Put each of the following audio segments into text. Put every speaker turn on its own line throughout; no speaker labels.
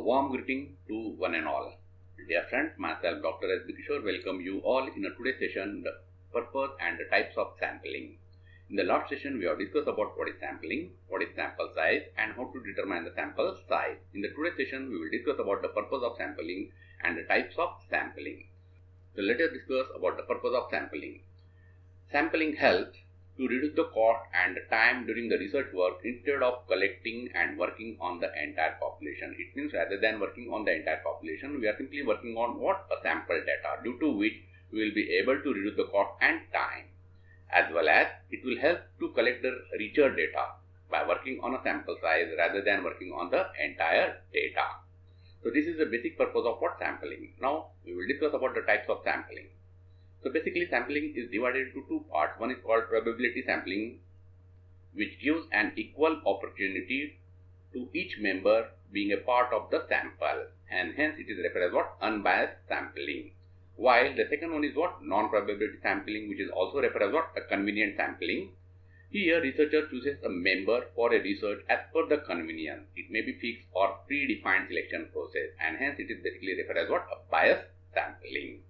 warm greeting to one and all. Dear friends, myself Dr. S. B. Kishore welcome you all in a today's session, the purpose and the types of sampling. In the last session, we have discussed about what is sampling, what is sample size, and how to determine the sample size. In the today's session, we will discuss about the purpose of sampling and the types of sampling. So let us discuss about the purpose of sampling. Sampling helps to reduce the cost and the time during the research work instead of collecting and working on the entire population. It means rather than working on the entire population, we are simply working on what? A sample data, due to which we will be able to reduce the cost and time. As well as it will help to collect the richer data by working on a sample size rather than working on the entire data. So this is the basic purpose of what sampling. Now we will discuss about the types of sampling. So basically sampling is divided into two parts. One is called probability sampling, which gives an equal opportunity to each member being a part of the sample, and hence it is referred as what? Unbiased sampling. While the second one is what? Non-probability sampling, which is also referred as what? A convenient sampling. Here researcher chooses a member for a research as per the convenience. It may be fixed or predefined selection process, and hence it is basically referred as what? A biased sampling.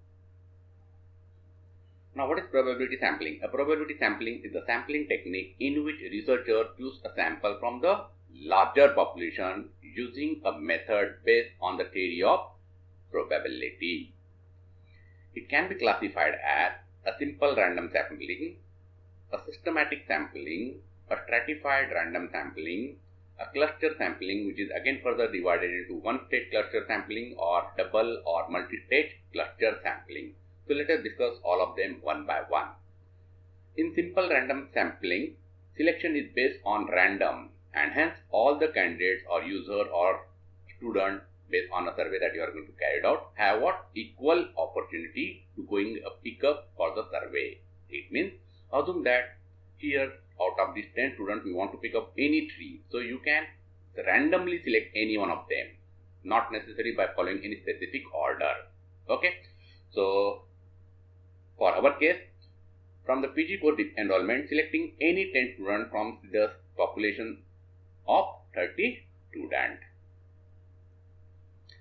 Now, what is probability sampling? A probability sampling is a sampling technique in which researchers choose a sample from the larger population using a method based on the theory of probability. It can be classified as a simple random sampling, a systematic sampling, a stratified random sampling, a cluster sampling, which is again further divided into one-stage cluster sampling or double or multi-stage cluster sampling. So let us discuss all of them one by one. In simple random sampling, selection is based on random, and hence all the candidates or user or student based on a survey that you are going to carry out have what? Equal opportunity to going a pickup for the survey. It means assume that here out of these 10 students we want to pick up any 3. So you can randomly select any one of them, not necessarily by following any specific order. Okay. So for our case, from the PG course enrollment, selecting any 10 students from the population of 30 students.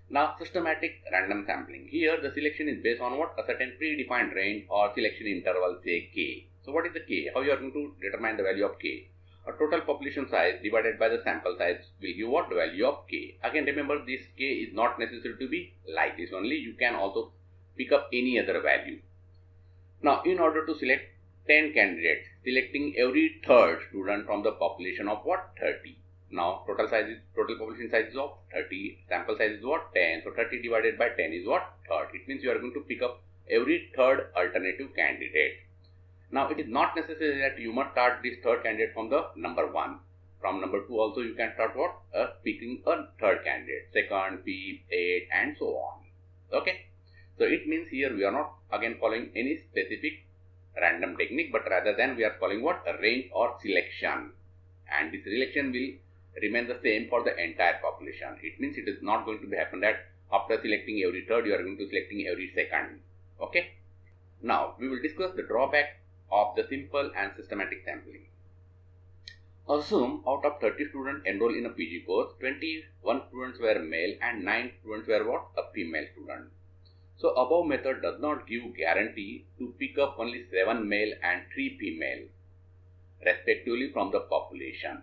Now, systematic random sampling. Here, the selection is based on what? A certain predefined range or selection interval, say K. So, what is the K? How you are going to determine the value of K? A total population size divided by the sample size will give what? The value of K. Again, remember this K is not necessary to be like this only. You can also pick up any other value. Now, in order to select 10 candidates, selecting every third student from the population of what? 30. Now, total population size is of 30, sample size is what? 10. So, 30 divided by 10 is what? Third. It means you are going to pick up every third alternative candidate. Now, it is not necessary that you must start this third candidate from the number 1. From number 2 also you can start what? Picking a third candidate, second, fifth, eighth, and so on. Okay. So, it means here we are not again following any specific random technique, but rather than we are following what? A range or selection. And this selection will remain the same for the entire population. It means it is not going to be happen that after selecting every third, you are going to selecting every second. Okay. Now, we will discuss the drawback of the simple and systematic sampling. Assume out of 30 students enrolled in a PG course, 21 students were male and 9 students were what? A female student. So, above method does not give guarantee to pick up only 7 male and 3 female respectively from the population.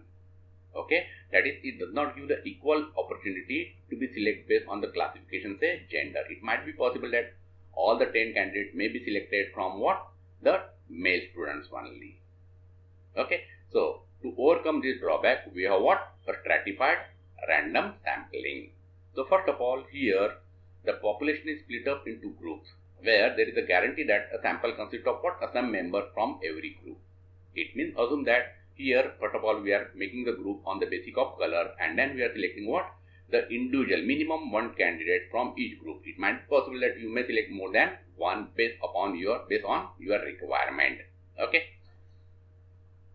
Okay, that is, it does not give the equal opportunity to be selected based on the classification, say gender. It might be possible that all the 10 candidates may be selected from what? The male students only. Okay, so to overcome this drawback, we have what? A stratified random sampling. So first of all, here the population is split up into groups where there is a guarantee that a sample consists of what? Some member from every group. It means assume that here first of all we are making the group on the basis of color, and then we are selecting what? The individual minimum 1 candidate from each group. It might be possible that you may select more than 1 based on your requirement. Okay.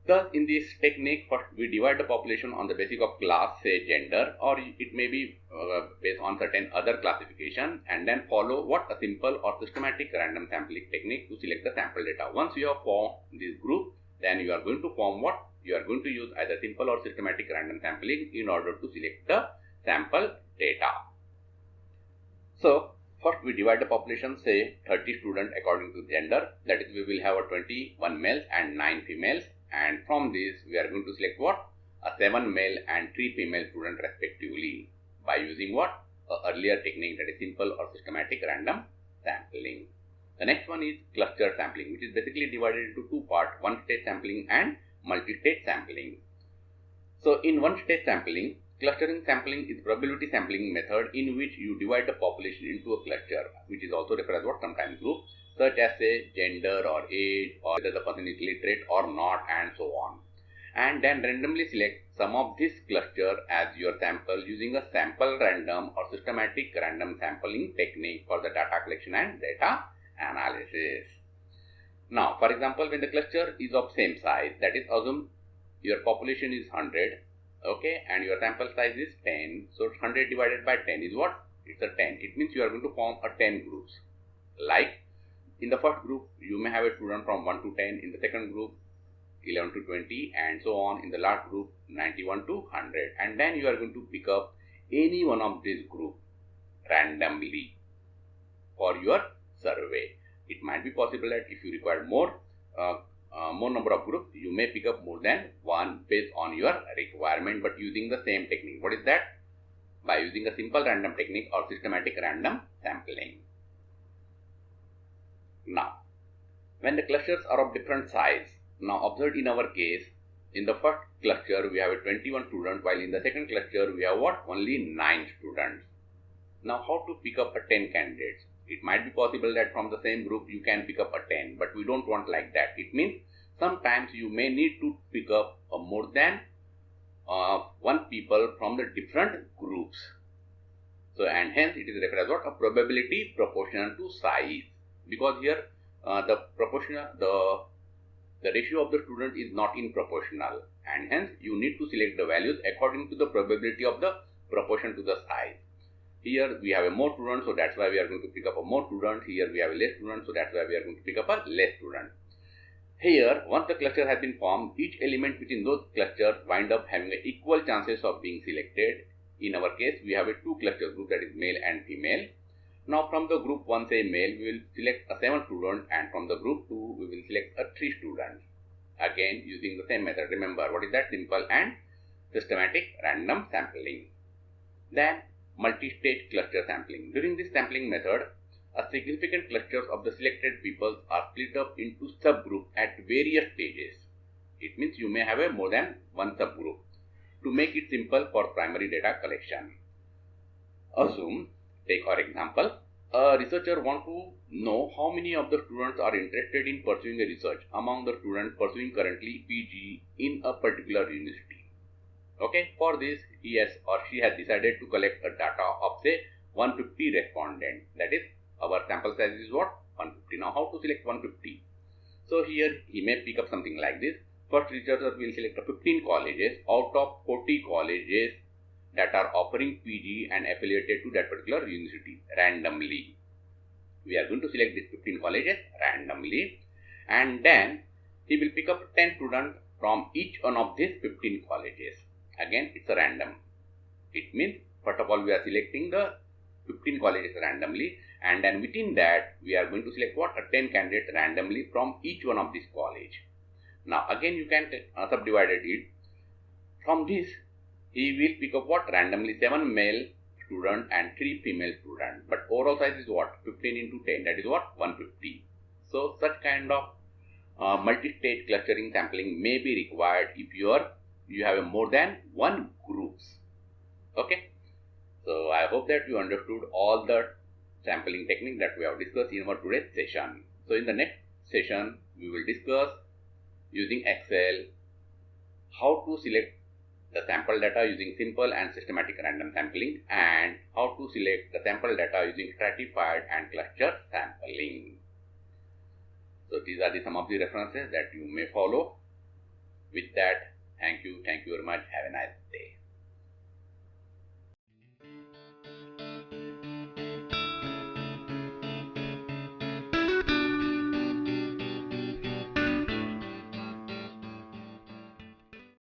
Thus, in this technique, first we divide the population on the basis of class, say gender, or it may be based on certain other classification, and then follow what? A simple or systematic random sampling technique to select the sample data. Once you have formed this group, then you are going to form what? You are going to use either simple or systematic random sampling in order to select the sample data. So first we divide the population, say 30 students according to gender. That is, we will have a 21 males and 9 females. And from this, we are going to select what? A 7 male and 3 female students respectively by using what? A earlier technique, that is simple or systematic random sampling. The next one is cluster sampling, which is basically divided into two parts, one stage sampling and multi-stage sampling. So in one stage sampling, clustering sampling is probability sampling method in which you divide the population into a cluster, which is also referred as what? Sometimes group, such as say gender or age or whether the person is literate or not, and so on. And then randomly select some of this cluster as your sample using a sample random or systematic random sampling technique for the data collection and data analysis. Now, for example, when the cluster is of same size, that is, assume your population is 100, okay, and your sample size is 10. So 100 divided by 10 is what? It's a 10. It means you are going to form a 10 groups. Like in the first group, you may have a student from 1 to 10. In the second group, 11 to 20, and so on. In the last group, 91 to 100. And then you are going to pick up any one of these groups randomly for your survey. It might be possible that if you require more number of groups, you may pick up more than one based on your requirement, but using the same technique. What is that? By using a simple random technique or systematic random sampling. Now, when the clusters are of different size, now observe in our case, in the first cluster we have a 21 students, while in the second cluster we have what? Only 9 students. Now, how to pick up a 10 candidates? It might be possible that from the same group you can pick up a 10, but we don't want like that. It means sometimes you may need to pick up more than one people from the different groups. So, and hence it is referred as what? A probability proportional to size, because here the ratio of the student is not in proportional, and hence you need to select the values according to the probability of the proportion to the size. Here we have a more students, so that's why we are going to pick up a more student. Here we have a less student, so that's why we are going to pick up a less student. Here, once the cluster has been formed, each element within those clusters wind up having equal chances of being selected. In our case, we have a two cluster group, that is male and female. Now from the group 1, say male, we will select a 7 student, and from the group 2, we will select a 3 students. Again, using the same method. Remember, what is that? Simple and systematic random sampling. Then, multi-stage cluster sampling. During this sampling method, a significant clusters of the selected peoples are split up into subgroups at various stages. It means you may have a more than one subgroup to make it simple for primary data collection. Assume, take our example, a researcher wants to know how many of the students are interested in pursuing a research among the students pursuing currently PG in a particular university. Okay, for this he has or she has decided to collect a data of say 150 respondents. That is, our sample size is what? 150. Now how to select 150? So here he may pick up something like this. First, researcher will select 15 colleges out of 40 colleges that are offering PG and affiliated to that particular university randomly. We are going to select these 15 colleges randomly, and then he will pick up 10 students from each one of these 15 colleges. Again, it's a random. It means, first of all, we are selecting the 15 colleges randomly, and then within that, we are going to select what? A 10 candidates randomly from each one of these college. Now, again, you can subdivide it. From this, he will pick up what? Randomly 7 male students and 3 female students. But overall size is what? 15 into 10. That is what? 150. So, such kind of multi-stage clustering sampling may be required if you have more than one groups. Okay. So, I hope that you understood all the sampling technique that we have discussed in our today's session. So, in the next session, we will discuss using Excel how to select the sample data using simple and systematic random sampling, and how to select the sample data using stratified and cluster sampling. So these are some of the references that you may follow. With that, thank you very much. Have a nice day.